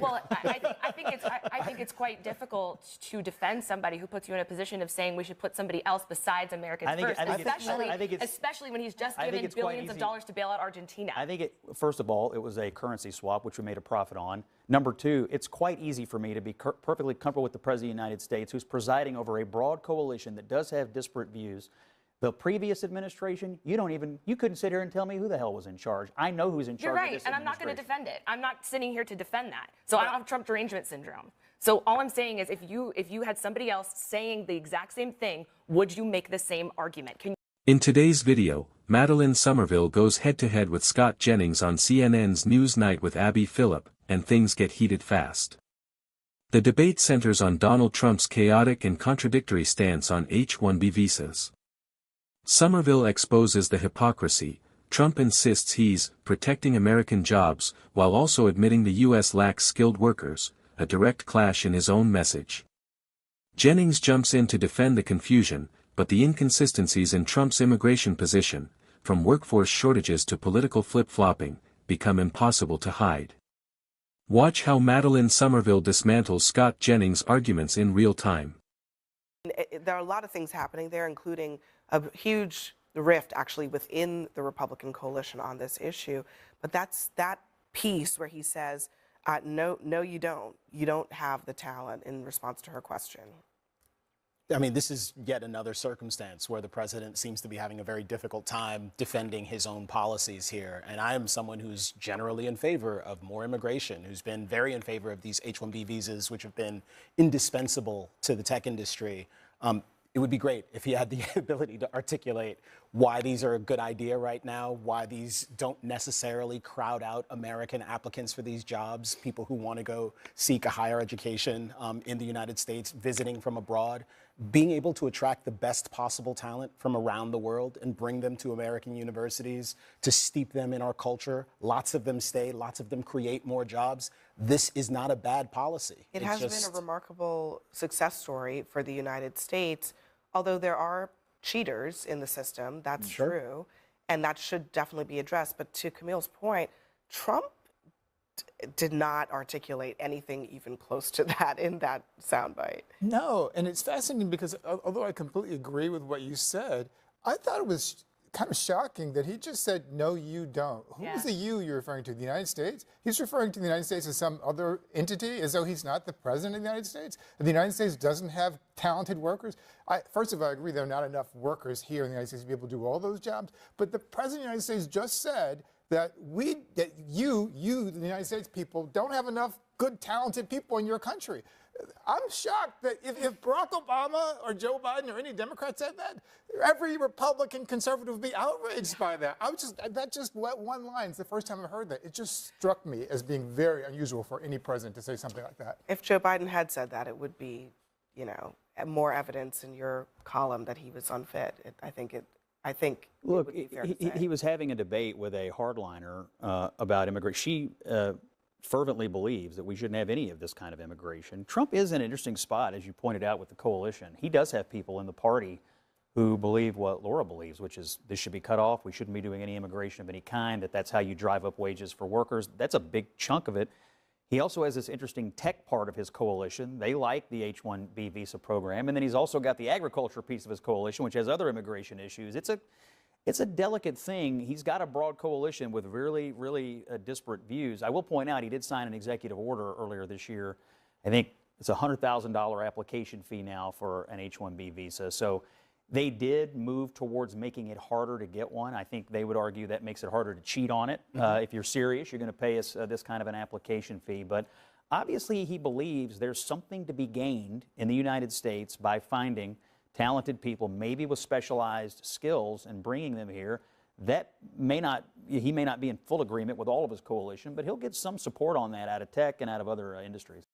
Well, I think it's quite difficult to defend somebody who puts you in a position of saying we should put somebody else besides Americans first, especially when he's just given billions of dollars to bail out Argentina. I think first of all, it was a currency swap, which we made a profit on. Number two, it's quite easy for me to be perfectly comfortable with the President of the United States, who's presiding over a broad coalition that does have disparate views. The previous administration, you couldn't sit here and tell me who the hell was in charge. I know who's in charge. You're right, of this and I'm not going to defend it. I'm not sitting here to defend that. So I don't have Trump derangement syndrome. So all I'm saying is if you had somebody else saying the exact same thing, would you make the same argument? In today's video, Madeline Somerville goes head-to-head with Scott Jennings on CNN's Newsnight with Abby Phillip, and things get heated fast. The debate centers on Donald Trump's chaotic and contradictory stance on H-1B visas. Somerville exposes the hypocrisy. Trump insists he's protecting American jobs, while also admitting the U.S. lacks skilled workers, a direct clash in his own message. Jennings jumps in to defend the confusion, but the inconsistencies in Trump's immigration position, from workforce shortages to political flip-flopping, become impossible to hide. Watch how Madeline Somerville dismantles Scott Jennings' arguments in real time. There are a lot of things happening there, including a huge rift actually within the Republican coalition on this issue. But that's that piece where he says, no, you don't. You don't have the talent, in response to her question. I mean, this is yet another circumstance where the president seems to be having a very difficult time defending his own policies here. And I am someone who's generally in favor of more immigration, who's been very in favor of these H-1B visas, which have been indispensable to the tech industry. It would be great if he had the ability to articulate why these are a good idea right now, why these don't necessarily crowd out American applicants for these jobs, people who want to go seek a higher education in the United States, visiting from abroad, being able to attract the best possible talent from around the world and bring them to American universities to steep them in our culture. Lots of them stay, lots of them create more jobs. This is not a bad policy. It has been a remarkable success story for the United States. Although there are cheaters in the system, that's true, and that should definitely be addressed. But to Camille's point, Trump did not articulate anything even close to that in that soundbite. No, and it's fascinating because although I completely agree with what you said, I thought it was kind of shocking that he just said, no, you don't. Who is the you you're referring to? The United States? He's referring to the United States as some other entity, as though he's not the president of the United States. The United States doesn't have talented workers. First of all, I agree there are not enough workers here in the United States to be able to do all those jobs. But the president of the United States just said that you, the United States people, don't have enough good, talented people in your country. I'm shocked that if Barack Obama or Joe Biden or any Democrat said that, every Republican conservative would be outraged by that. That just one line. It's the first time I've heard that. It just struck me as being very unusual for any president to say something like that. If Joe Biden had said that, it would be, more evidence in your column that he was unfit. I think Look, he was having a debate with a hardliner about immigration. She fervently believes that we shouldn't have any of this kind of immigration. Trump is in an interesting spot, as you pointed out, with the coalition. He does have people in the party who believe what Laura believes, which is this should be cut off. We shouldn't be doing any immigration of any kind, that's how you drive up wages for workers. That's a big chunk of it. He also has this interesting tech part of his coalition. They like the H-1B visa program. And then he's also got the agriculture piece of his coalition, which has other immigration issues. It's a delicate thing. He's got a broad coalition with really, really disparate views. I will point out he did sign an executive order earlier this year. I think it's a $100,000 application fee now for an H-1B visa. So they did move towards making it harder to get one. I think they would argue that makes it harder to cheat on it. If you're serious, you're going to pay us this kind of an application fee. But obviously he believes there's something to be gained in the United States by finding talented people, maybe with specialized skills, and bringing them here. That he may not be in full agreement with all of his coalition, but he'll get some support on that out of tech and out of other industries.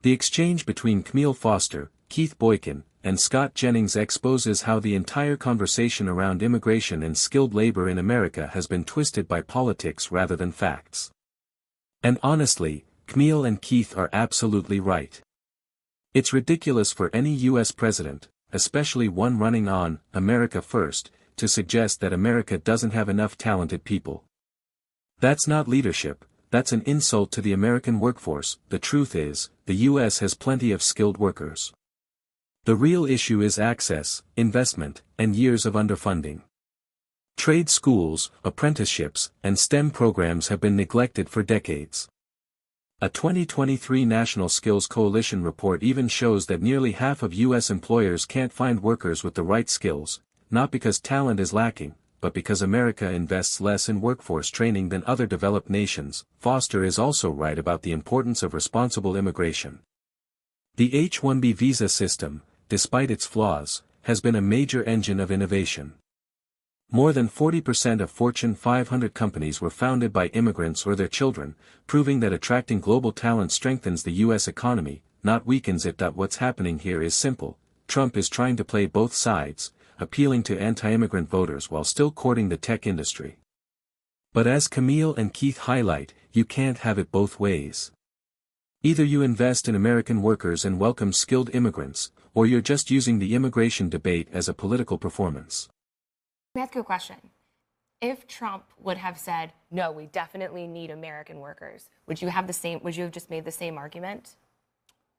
The exchange between Camille Foster, Keith Boykin, and Scott Jennings exposes how the entire conversation around immigration and skilled labor in America has been twisted by politics rather than facts. And honestly, Camille and Keith are absolutely right. It's ridiculous for any U.S. president, especially one running on America First, to suggest that America doesn't have enough talented people. That's not leadership, that's an insult to the American workforce. The truth is, the U.S. has plenty of skilled workers. The real issue is access, investment, and years of underfunding. Trade schools, apprenticeships, and STEM programs have been neglected for decades. A 2023 National Skills Coalition report even shows that nearly half of U.S. employers can't find workers with the right skills, not because talent is lacking, but because America invests less in workforce training than other developed nations. Foster is also right about the importance of responsible immigration. The H-1B visa system, despite its flaws, has been a major engine of innovation. More than 40% of Fortune 500 companies were founded by immigrants or their children, proving that attracting global talent strengthens the U.S. economy, not weakens it. What's happening here is simple. Trump is trying to play both sides, appealing to anti-immigrant voters while still courting the tech industry. But as Camille and Keith highlight, you can't have it both ways. Either you invest in American workers and welcome skilled immigrants, or you're just using the immigration debate as a political performance. Let me ask you a question. If Trump would have said, no, we definitely need American workers, would you have just made the same argument?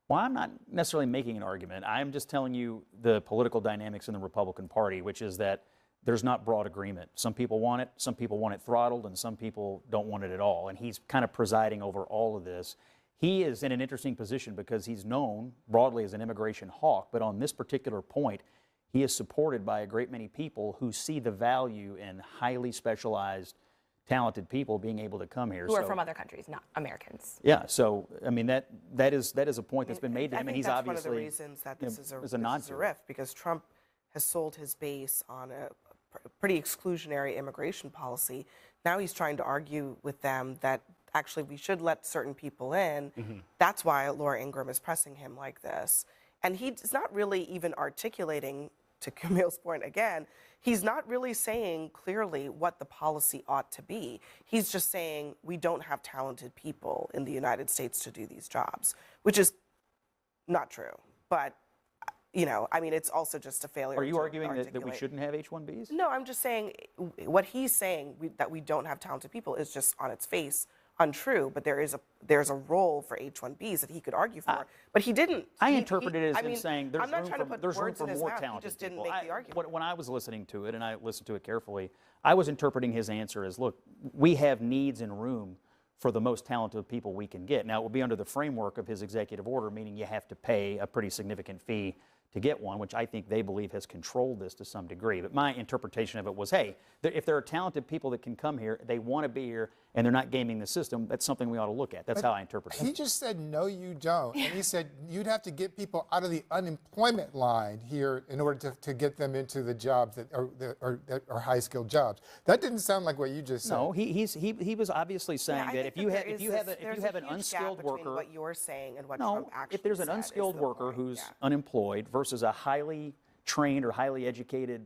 Well, I'm not necessarily making an argument. I'm just telling you the political dynamics in the Republican Party, which is that there's not broad agreement. Some people want it, some people want it throttled, and some people don't want it at all. And he's kind of presiding over all of this. He is in an interesting position because he's known broadly as an immigration hawk, but on this particular point, he is supported by a great many people who see the value in highly specialized, talented people being able to come here. Who are from other countries, not Americans. Yeah, so, I mean, that is a point that's been made to him, and he's obviously... I think that's one of the reasons that this is a rift, because Trump has sold his base on a pretty exclusionary immigration policy. Now he's trying to argue with them that actually we should let certain people in. That's why Laura Ingraham is pressing him like this. And he's not really even articulating, to Camille's point again, he's not really saying clearly what the policy ought to be. He's just saying we don't have talented people in the United States to do these jobs, which is not true. But, you know, I mean, it's also just a failure. Are you arguing that we shouldn't have H-1Bs? No, I'm just saying what he's saying, that we don't have talented people, is just on its face untrue, but there's a role for H-1Bs that he could argue for, but he didn't. I interpret it as him saying there's room for more talented people. He just didn't make the argument. When I was listening to it, and I listened to it carefully, I was interpreting his answer as, look, we have needs and room for the most talented people we can get. Now, it will be under the framework of his executive order, meaning you have to pay a pretty significant fee to get one, which I think they believe has controlled this to some degree. But my interpretation of it was, hey, if there are talented people that can come here, they want to be here, and they're not gaming the system, that's something we ought to look at. That's how I interpret it. He just said, no, you don't. And he said you'd have to get people out of the unemployment line here in order to get them into the jobs that are high-skilled jobs. That didn't sound like what you just said. No, he was obviously saying that if you have an unskilled worker, what you're saying and what Trump actually if there's an unskilled worker who's unemployed versus a highly trained or highly educated,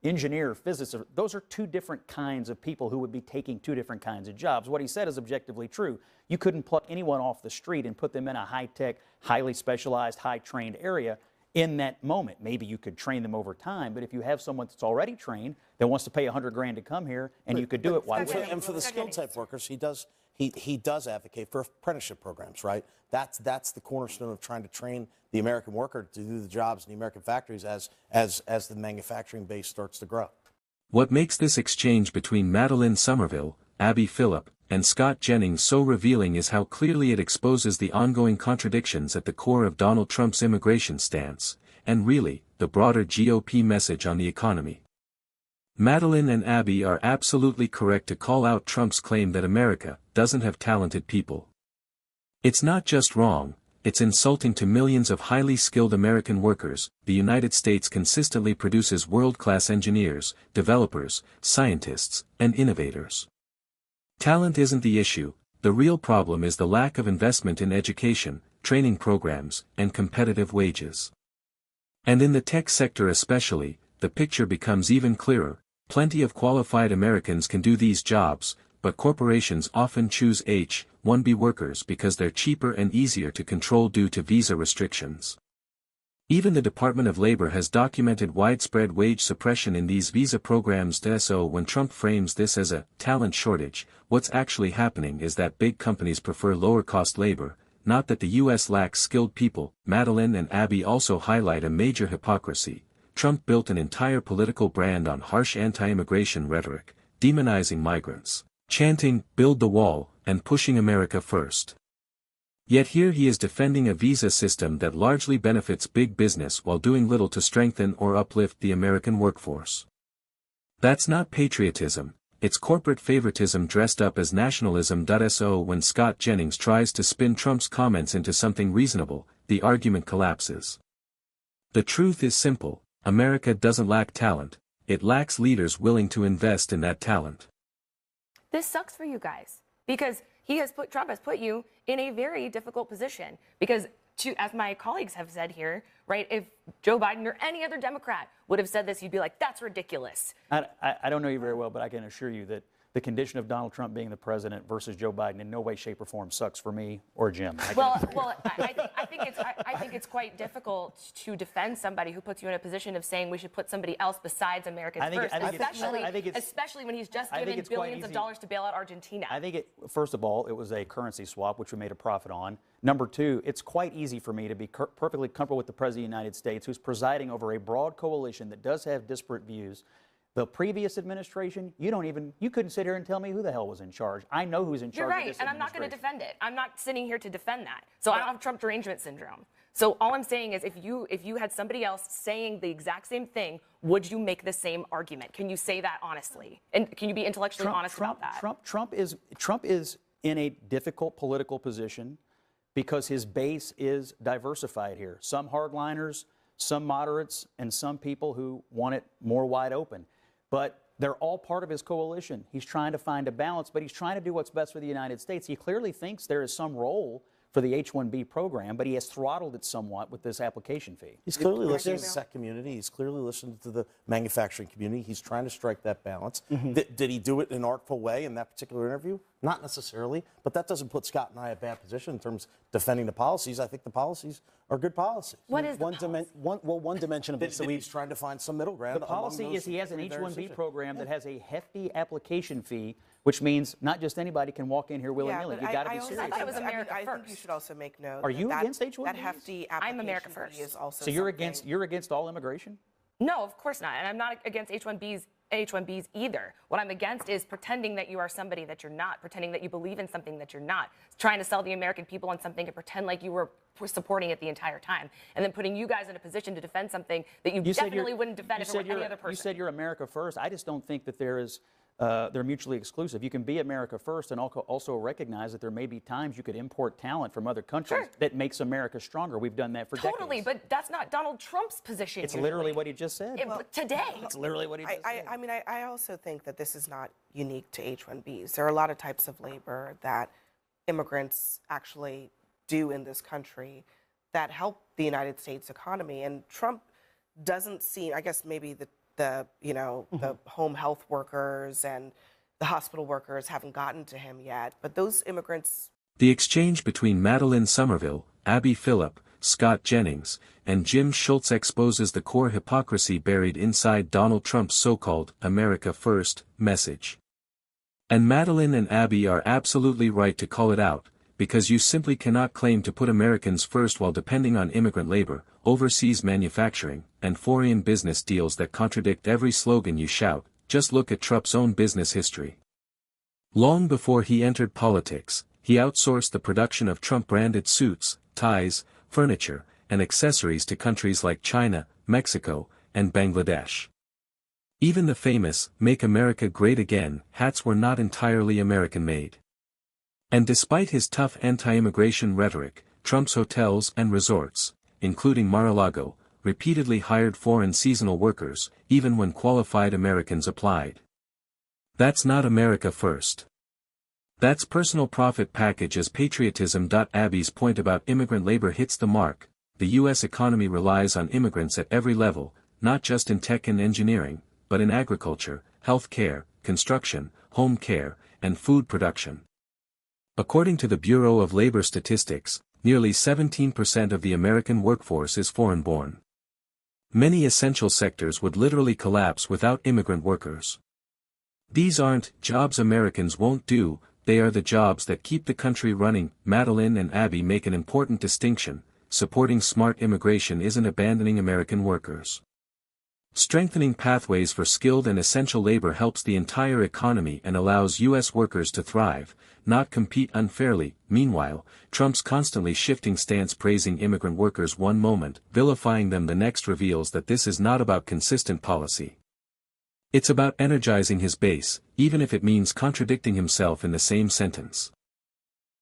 engineer, physicist, those are two different kinds of people who would be taking two different kinds of jobs. What he said is objectively true. You couldn't pluck anyone off the street and put them in a high-tech, highly specialized, high-trained area in that moment. Maybe you could train them over time, but if you have someone that's already trained that wants to pay $100,000 to come here and you could do it, why wouldn't you? And for the skilled type workers, he does advocate for apprenticeship programs, right? That's the cornerstone of trying to train the American worker to do the jobs in the American factories as the manufacturing base starts to grow. What makes this exchange between Madeline Summerville, Abby Phillip, and Scott Jennings so revealing is how clearly it exposes the ongoing contradictions at the core of Donald Trump's immigration stance, and really, the broader GOP message on the economy. Madeline and Abby are absolutely correct to call out Trump's claim that America doesn't have talented people. It's not just wrong, it's insulting to millions of highly skilled American workers. The United States consistently produces world-class engineers, developers, scientists, and innovators. Talent isn't the issue, the real problem is the lack of investment in education, training programs, and competitive wages. And in the tech sector especially, the picture becomes even clearer. Plenty of qualified Americans can do these jobs, but corporations often choose H-1B workers because they're cheaper and easier to control due to visa restrictions. Even the Department of Labor has documented widespread wage suppression in these visa programs. So when Trump frames this as a talent shortage, what's actually happening is that big companies prefer lower-cost labor, not that the U.S. lacks skilled people. Madeline and Abby also highlight a major hypocrisy. Trump built an entire political brand on harsh anti-immigration rhetoric, demonizing migrants, chanting, "Build the wall," and pushing America first. Yet here he is defending a visa system that largely benefits big business while doing little to strengthen or uplift the American workforce. That's not patriotism, it's corporate favoritism dressed up as nationalism. So when Scott Jennings tries to spin Trump's comments into something reasonable, the argument collapses. The truth is simple: America doesn't lack talent, it lacks leaders willing to invest in that talent. This sucks for you guys, because Trump has put you in a very difficult position. Because, as my colleagues have said here, right, if Joe Biden or any other Democrat would have said this, you'd be like, that's ridiculous. I don't know you very well, but I can assure you that the condition of Donald Trump being the president versus Joe Biden in no way, shape, or form sucks for me or Jim. I think it's quite difficult to defend somebody who puts you in a position of saying we should put somebody else besides Americans first, especially when he's just given billions of dollars to bail out Argentina. First of all, it was a currency swap, which we made a profit on. Number two, it's quite easy for me to be perfectly comfortable with the President of the United States, who's presiding over a broad coalition that does have disparate views. The previous administration, you couldn't sit here and tell me who the hell was in charge. I know who's in charge. You're right, of this and I'm not going to administration. defend it. I'm not sitting here to defend that. So I don't have Trump derangement syndrome. So all I'm saying is, if you had somebody else saying the exact same thing, would you make the same argument? Can you say that honestly? And can you be intellectually honest about that? Trump is in a difficult political position because his base is diversified here. Some hardliners, some moderates, and some people who want it more wide open. But they're all part of his coalition. He's trying to find a balance, but he's trying to do what's best for the United States. He clearly thinks there is some role for the H-1B program, but he has throttled it somewhat with this application fee. He's clearly listening to the SEC community. He's clearly listening to the manufacturing community. He's trying to strike that balance. Did he do it in an artful way in that particular interview? Not necessarily, but that doesn't put Scott and I in a bad position in terms of defending the policies. I think the policies are good policies. What is one dimension of it? So he's trying to find some middle ground. The policy is he has an H-1B program that has a hefty application fee, which means not just anybody can walk in here willy-nilly. You got to be serious. I thought it was America I first. think you should also make note. Are you against H-1Bs? That hefty application I'm America fee first. is also So you're against all immigration? No, of course not. And I'm not against H-1Bs either. What I'm against is pretending that you are somebody that you're not, pretending that you believe in something that you're not, trying to sell the American people on something and pretend like you were supporting it the entire time, and then putting you guys in a position to defend something that you definitely wouldn't defend if it were any other person. You said you're America first. I just don't think that they're mutually exclusive. You can be America first and also recognize that there may be times you could import talent from other countries that makes America stronger. We've done that for decades. Totally, but that's not Donald Trump's position. It's literally what he just said. Today. It's literally what he just said. I mean, I also think that this is not unique to H-1Bs. There are a lot of types of labor that immigrants actually do in this country that help the United States economy. And Trump doesn't seem, I guess maybe the home health workers and the hospital workers haven't gotten to him yet, but those immigrants. The exchange between Madeline Summerville, Abby Phillip, Scott Jennings, and Jim Schultz exposes the core hypocrisy buried inside Donald Trump's so-called America First message. And Madeline and Abby are absolutely right to call it out, because you simply cannot claim to put Americans first while depending on immigrant labor, overseas manufacturing, and foreign business deals that contradict every slogan you shout. Just look at Trump's own business history. Long before he entered politics, he outsourced the production of Trump-branded suits, ties, furniture, and accessories to countries like China, Mexico, and Bangladesh. Even the famous "Make America Great Again" hats were not entirely American-made. And despite his tough anti-immigration rhetoric, Trump's hotels and resorts, including Mar-a-Lago, repeatedly hired foreign seasonal workers, even when qualified Americans applied. That's not America first. That's personal profit package as patriotism. Abby's point about immigrant labor hits the mark. The U.S. economy relies on immigrants at every level, not just in tech and engineering, but in agriculture, health care, construction, home care, and food production. According to the Bureau of Labor Statistics, nearly 17% of the American workforce is foreign-born. Many essential sectors would literally collapse without immigrant workers. These aren't jobs Americans won't do, they are the jobs that keep the country running. Madeline and Abby make an important distinction: supporting smart immigration isn't abandoning American workers. Strengthening pathways for skilled and essential labor helps the entire economy and allows U.S. workers to thrive, not compete unfairly. Meanwhile, Trump's constantly shifting stance praising immigrant workers one moment, vilifying them the next reveals that this is not about consistent policy. It's about energizing his base, even if it means contradicting himself in the same sentence.